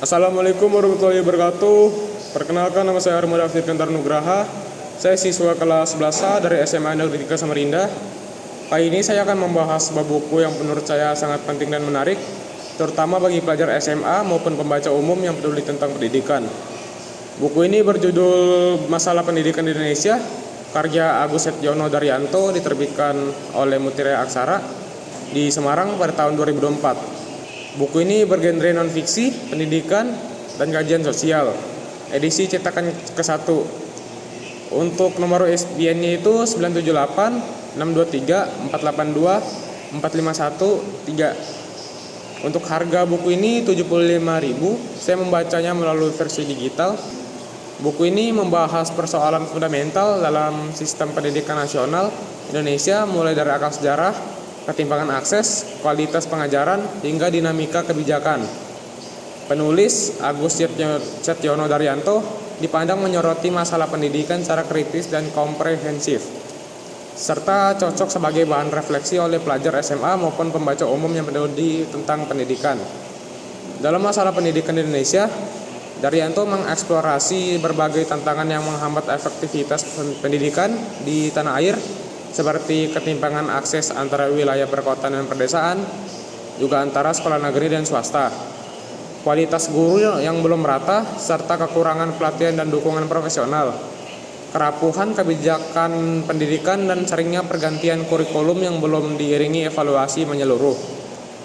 Assalamualaikum warahmatullahi wabarakatuh. Perkenalkan, nama saya Armada Firkantar Nugraha. Saya siswa kelas 11A dari SMA Negeri 3 Samarinda. Kali ini saya akan membahas sebuah buku yang menurut saya sangat penting dan menarik, terutama bagi pelajar SMA maupun pembaca umum yang peduli tentang pendidikan. Buku ini berjudul Masalah Pendidikan di Indonesia, karya Agus Setyono Daryanto, diterbitkan oleh Mutiara Aksara di Semarang pada tahun 2024. Buku ini bergenre non-fiksi, pendidikan, dan kajian sosial. Edisi cetakan ke-1. Untuk nomor ISBN-nya itu 978 623 482 4513. Untuk harga buku ini 75.000. Saya membacanya melalui versi digital. Buku ini membahas persoalan fundamental dalam sistem pendidikan nasional Indonesia, mulai dari akar sejarah, ketimpangan akses, kualitas pengajaran, hingga dinamika kebijakan. Penulis Agus Setyono Daryanto dipandang menyoroti masalah pendidikan secara kritis dan komprehensif, serta cocok sebagai bahan refleksi oleh pelajar SMA maupun pembaca umum yang peduli tentang pendidikan. Dalam masalah pendidikan di Indonesia, Daryanto mengeksplorasi berbagai tantangan yang menghambat efektivitas pendidikan di tanah air, seperti ketimpangan akses antara wilayah perkotaan dan pedesaan, juga antara sekolah negeri dan swasta, kualitas guru yang belum merata, serta kekurangan pelatihan dan dukungan profesional, kerapuhan kebijakan pendidikan, dan seringnya pergantian kurikulum yang belum diiringi evaluasi menyeluruh.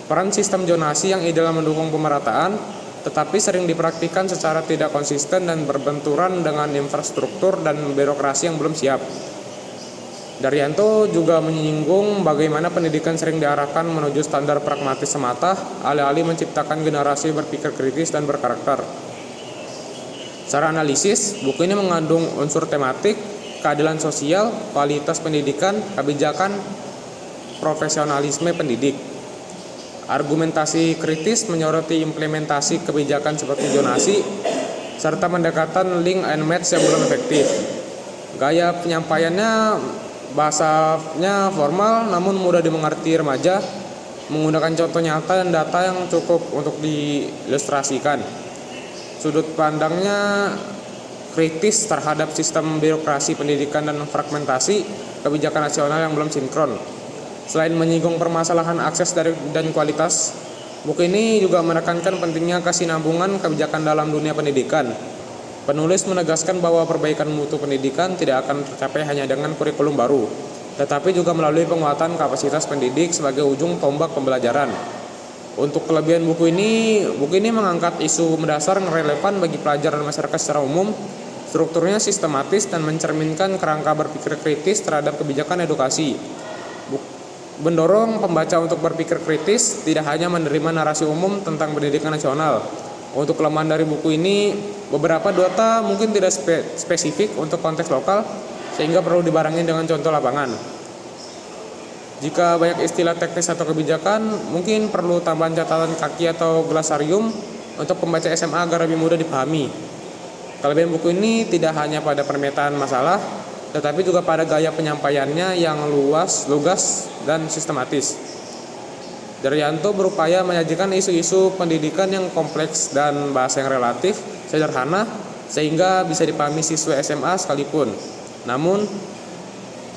Peran sistem zonasi yang ideal mendukung pemerataan, tetapi sering dipraktikkan secara tidak konsisten dan berbenturan dengan infrastruktur dan birokrasi yang belum siap. Daryanto juga menyinggung bagaimana pendidikan sering diarahkan menuju standar pragmatis semata, alih-alih menciptakan generasi berpikir kritis dan berkarakter. Secara analisis, buku ini mengandung unsur tematik, keadilan sosial, kualitas pendidikan, kebijakan, profesionalisme pendidik. Argumentasi kritis menyoroti implementasi kebijakan seperti zonasi, serta pendekatan link and match yang belum efektif. Gaya penyampaiannya, bahasanya formal namun mudah dimengerti remaja, menggunakan contoh nyata dan data yang cukup untuk diilustrasikan. Sudut pandangnya kritis terhadap sistem birokrasi pendidikan dan fragmentasi kebijakan nasional yang belum sinkron. Selain menyinggung permasalahan akses dan kualitas, buku ini juga menekankan pentingnya kesinambungan kebijakan dalam dunia pendidikan. Penulis menegaskan bahwa perbaikan mutu pendidikan tidak akan tercapai hanya dengan kurikulum baru, tetapi juga melalui penguatan kapasitas pendidik sebagai ujung tombak pembelajaran. Untuk kelebihan buku ini mengangkat isu mendasar yang relevan bagi pelajar dan masyarakat secara umum. Strukturnya sistematis dan mencerminkan kerangka berpikir kritis terhadap kebijakan edukasi. Mendorong pembaca untuk berpikir kritis, tidak hanya menerima narasi umum tentang pendidikan nasional. Untuk kelemahan dari buku ini, beberapa data mungkin tidak spesifik untuk konteks lokal, sehingga perlu dibarengi dengan contoh lapangan. Jika banyak istilah teknis atau kebijakan, mungkin perlu tambahan catatan kaki atau glosarium untuk pembaca SMA agar lebih mudah dipahami. Kelebihan buku ini tidak hanya pada pemetaan masalah, tetapi juga pada gaya penyampaiannya yang lugas dan sistematis. Daryanto berupaya menyajikan isu-isu pendidikan yang kompleks dan bahasa yang relatif sederhana sehingga bisa dipahami siswa SMA sekalipun. Namun,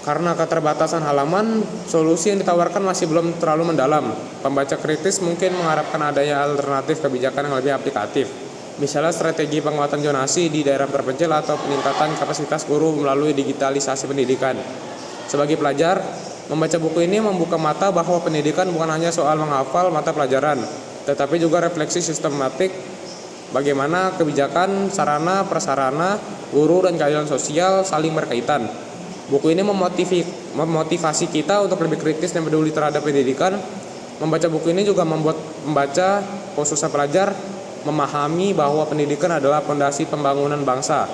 karena keterbatasan halaman, solusi yang ditawarkan masih belum terlalu mendalam. Pembaca kritis mungkin mengharapkan adanya alternatif kebijakan yang lebih aplikatif. Misalnya strategi penguatan zonasi di daerah terpencil atau peningkatan kapasitas guru melalui digitalisasi pendidikan. Sebagai pelajar, membaca buku ini membuka mata bahwa pendidikan bukan hanya soal menghafal mata pelajaran, tetapi juga refleksi sistematik bagaimana kebijakan, sarana, prasarana, guru, dan keadilan sosial saling berkaitan. Buku ini memotivasi kita untuk lebih kritis dan peduli terhadap pendidikan. Membaca buku ini juga membuat pembaca, khususnya pelajar, memahami bahwa pendidikan adalah fondasi pembangunan bangsa.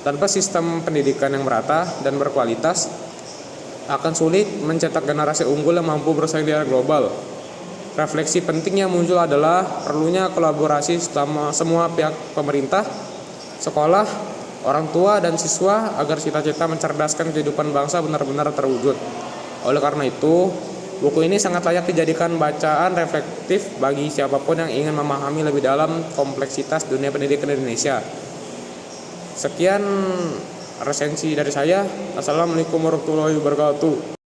Tanpa sistem pendidikan yang merata dan berkualitas, akan sulit mencetak generasi unggul yang mampu bersaing di era global. Refleksi penting yang muncul adalah perlunya kolaborasi sama semua pihak, pemerintah, sekolah, orang tua, dan siswa agar cita-cita mencerdaskan kehidupan bangsa benar-benar terwujud. Oleh karena itu, Buku ini sangat layak dijadikan bacaan reflektif bagi siapapun yang ingin memahami lebih dalam kompleksitas dunia pendidikan di Indonesia. Sekian resensi dari saya. Assalamualaikum warahmatullahi wabarakatuh.